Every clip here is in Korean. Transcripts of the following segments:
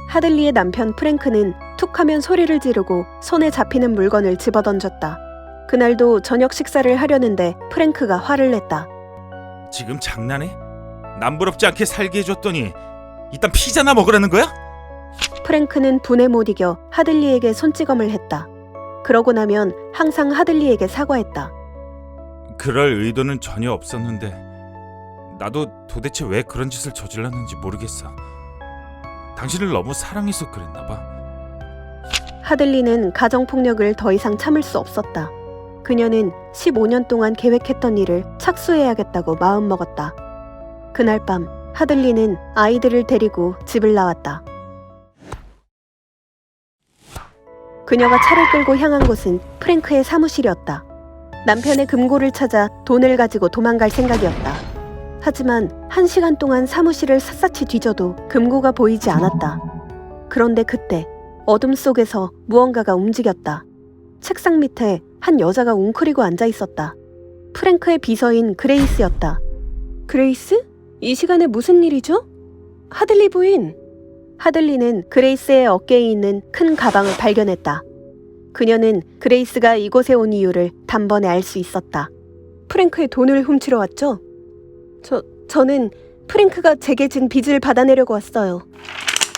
하들리의 남편 프랭크는 툭하면 소리를 지르고 손에 잡히는 물건을 집어던졌다. 그날도 저녁 식사를 하려는데 프랭크가 화를 냈다. 지금 장난해? 남부럽지 않게 살게 해줬더니 이딴 피자나 먹으라는 거야? 프랭크는 분에 못 이겨 하들리에게 손찌검을 했다. 그러고 나면 항상 하들리에게 사과했다. 그럴 의도는 전혀 없었는데 나도 도대체 왜 그런 짓을 저질렀는지 모르겠어. 당신을 너무 사랑해서 그랬나 봐. 하들리는 가정폭력을 더 이상 참을 수 없었다. 그녀는 15년 동안 계획했던 일을 착수해야겠다고 마음먹었다. 그날 밤 하들리는 아이들을 데리고 집을 나왔다. 그녀가 차를 끌고 향한 곳은 프랭크의 사무실이었다. 남편의 금고를 찾아 돈을 가지고 도망갈 생각이었다. 하지만 1시간 동안 사무실을 샅샅이 뒤져도 금고가 보이지 않았다. 그런데 그때 어둠 속에서 무언가가 움직였다. 책상 밑에 한 여자가 웅크리고 앉아 있었다. 프랭크의 비서인 그레이스였다. 그레이스? 이 시간에 무슨 일이죠? 하들리 부인! 하들리는 그레이스의 어깨에 있는 큰 가방을 발견했다. 그녀는 그레이스가 이곳에 온 이유를 단번에 알 수 있었다. 프랭크의 돈을 훔치러 왔죠? 저는 프랭크가 제게 진 빚을 받아내려고 왔어요.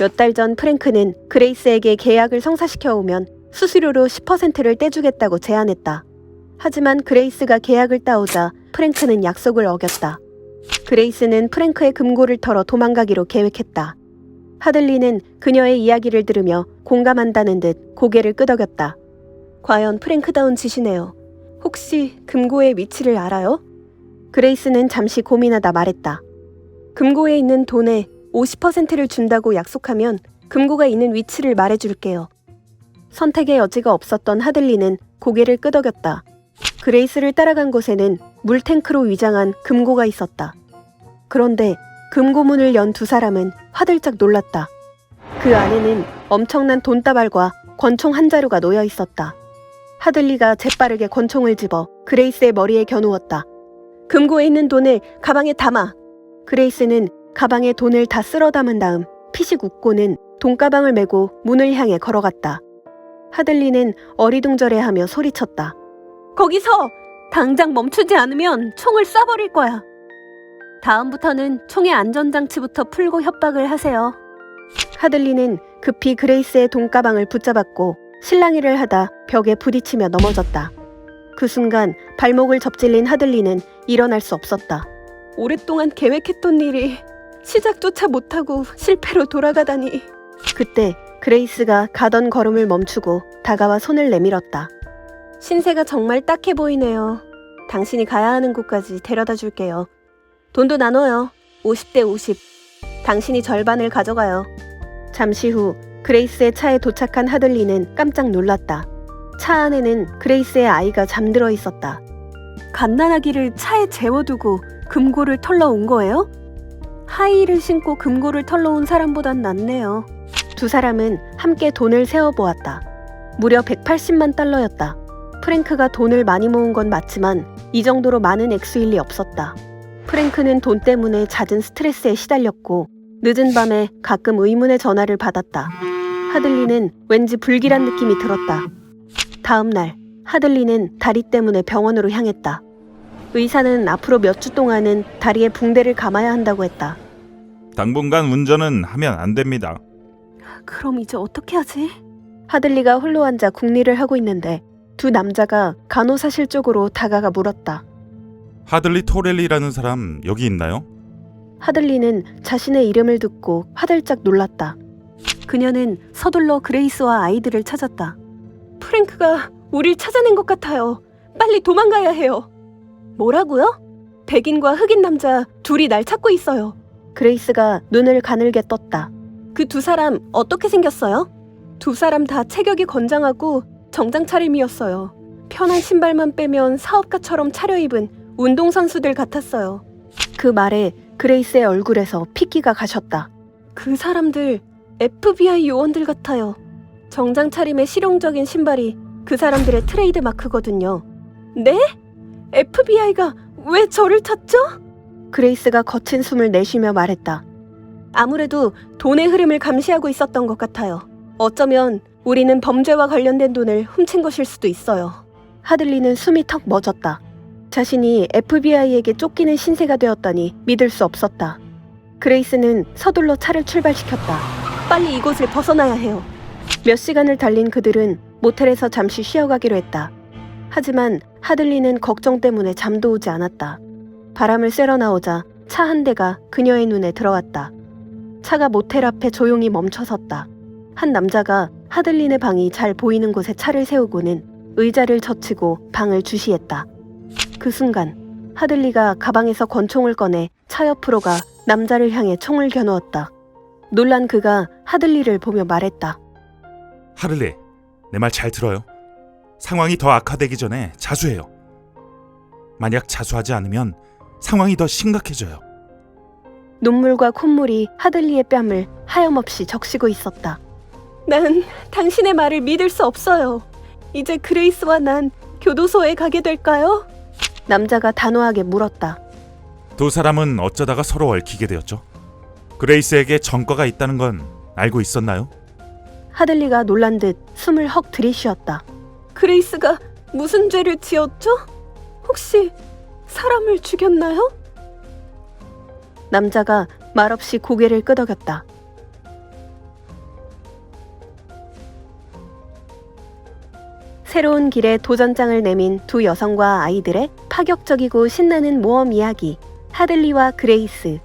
몇 달 전 프랭크는 그레이스에게 계약을 성사시켜 오면 수수료로 10%를 떼주겠다고 제안했다. 하지만 그레이스가 계약을 따오자 프랭크는 약속을 어겼다. 그레이스는 프랭크의 금고를 털어 도망가기로 계획했다. 하들리는 그녀의 이야기를 들으며 공감한다는 듯 고개를 끄덕였다. 과연 프랭크다운 짓이네요. 혹시 금고의 위치를 알아요? 그레이스는 잠시 고민하다 말했다. 금고에 있는 돈의 50%를 준다고 약속하면 금고가 있는 위치를 말해줄게요. 선택의 여지가 없었던 하들리는 고개를 끄덕였다. 그레이스를 따라간 곳에는 물탱크로 위장한 금고가 있었다. 그런데 금고문을 연 두 사람은 화들짝 놀랐다. 그 안에는 엄청난 돈다발과 권총 한 자루가 놓여 있었다. 하들리가 재빠르게 권총을 집어 그레이스의 머리에 겨누었다. 금고에 있는 돈을 가방에 담아! 그레이스는 가방에 돈을 다 쓸어 담은 다음 피식 웃고는 돈가방을 메고 문을 향해 걸어갔다. 하들리는 어리둥절해하며 소리쳤다. 거기서! 당장 멈추지 않으면 총을 쏴버릴 거야. 다음부터는 총의 안전장치부터 풀고 협박을 하세요. 하들리는 급히 그레이스의 돈가방을 붙잡았고 실랑이를 하다 벽에 부딪히며 넘어졌다. 그 순간 발목을 접질린 하들리는 일어날 수 없었다. 오랫동안 계획했던 일이 시작조차 못하고 실패로 돌아가다니. 그때 그레이스가 가던 걸음을 멈추고 다가와 손을 내밀었다. 신세가 정말 딱해 보이네요. 당신이 가야 하는 곳까지 데려다 줄게요. 돈도 나눠요. 50대 50. 당신이 절반을 가져가요. 잠시 후 그레이스의 차에 도착한 하들리는 깜짝 놀랐다. 차 안에는 그레이스의 아이가 잠들어 있었다. 갓난아기를 차에 재워두고 금고를 털러 온 거예요? 하이힐을 신고 금고를 털러 온 사람보단 낫네요. 두 사람은 함께 돈을 세어보았다. 무려 180만 달러였다. 프랭크가 돈을 많이 모은 건 맞지만 이 정도로 많은 액수일 리 없었다. 프랭크는 돈 때문에 잦은 스트레스에 시달렸고 늦은 밤에 가끔 의문의 전화를 받았다. 하들리는 왠지 불길한 느낌이 들었다. 다음 날 하들리는 다리 때문에 병원으로 향했다. 의사는 앞으로 몇 주 동안은 다리에 붕대를 감아야 한다고 했다. 당분간 운전은 하면 안 됩니다. 그럼 이제 어떻게 하지? 하들리가 홀로 앉아 궁리를 하고 있는데 두 남자가 간호사실 쪽으로 다가가 물었다. 하들리 토렐리라는 사람 여기 있나요? 하들리는 자신의 이름을 듣고 화들짝 놀랐다. 그녀는 서둘러 그레이스와 아이들을 찾았다. 프랭크가 우릴 찾아낸 것 같아요. 빨리 도망가야 해요. 뭐라고요? 백인과 흑인 남자 둘이 날 찾고 있어요. 그레이스가 눈을 가늘게 떴다. 그 두 사람 어떻게 생겼어요? 두 사람 다 체격이 건장하고 정장 차림이었어요. 편한 신발만 빼면 사업가처럼 차려입은 운동선수들 같았어요. 그 말에 그레이스의 얼굴에서 핏기가 가셨다. 그 사람들 FBI 요원들 같아요. 정장 차림의 실용적인 신발이 그 사람들의 트레이드 마크거든요. 네? FBI가 왜 저를 찾죠? 그레이스가 거친 숨을 내쉬며 말했다. 아무래도 돈의 흐름을 감시하고 있었던 것 같아요. 어쩌면 우리는 범죄와 관련된 돈을 훔친 것일 수도 있어요. 하들리는 숨이 턱 멎었다. 자신이 FBI에게 쫓기는 신세가 되었다니 믿을 수 없었다. 그레이스는 서둘러 차를 출발시켰다. 빨리 이곳을 벗어나야 해요. 몇 시간을 달린 그들은 모텔에서 잠시 쉬어가기로 했다. 하지만 하들리는 걱정 때문에 잠도 오지 않았다. 바람을 쐬러 나오자 차 한 대가 그녀의 눈에 들어왔다. 차가 모텔 앞에 조용히 멈춰섰다. 한 남자가 하들린의 방이 잘 보이는 곳에 차를 세우고는 의자를 젖히고 방을 주시했다. 그 순간 하들리가 가방에서 권총을 꺼내 차 옆으로 가 남자를 향해 총을 겨누었다. 놀란 그가 하들리를 보며 말했다. 하들리, 내 말 잘 들어요. 상황이 더 악화되기 전에 자수해요. 만약 자수하지 않으면 상황이 더 심각해져요. 눈물과 콧물이 하들리의 뺨을 하염없이 적시고 있었다. 난 당신의 말을 믿을 수 없어요. 이제 그레이스와 난 교도소에 가게 될까요? 남자가 단호하게 물었다. 두 사람은 어쩌다가 서로 얽히게 되었죠? 그레이스에게 전과가 있다는 건 알고 있었나요? 하들리가 놀란 듯 숨을 헉 들이쉬었다. 그레이스가 무슨 죄를 지었죠? 혹시 사람을 죽였나요? 남자가 말없이 고개를 끄덕였다. 새로운 길에 도전장을 내민 두 여성과 아이들의 파격적이고 신나는 모험 이야기, 하들리와 그레이스.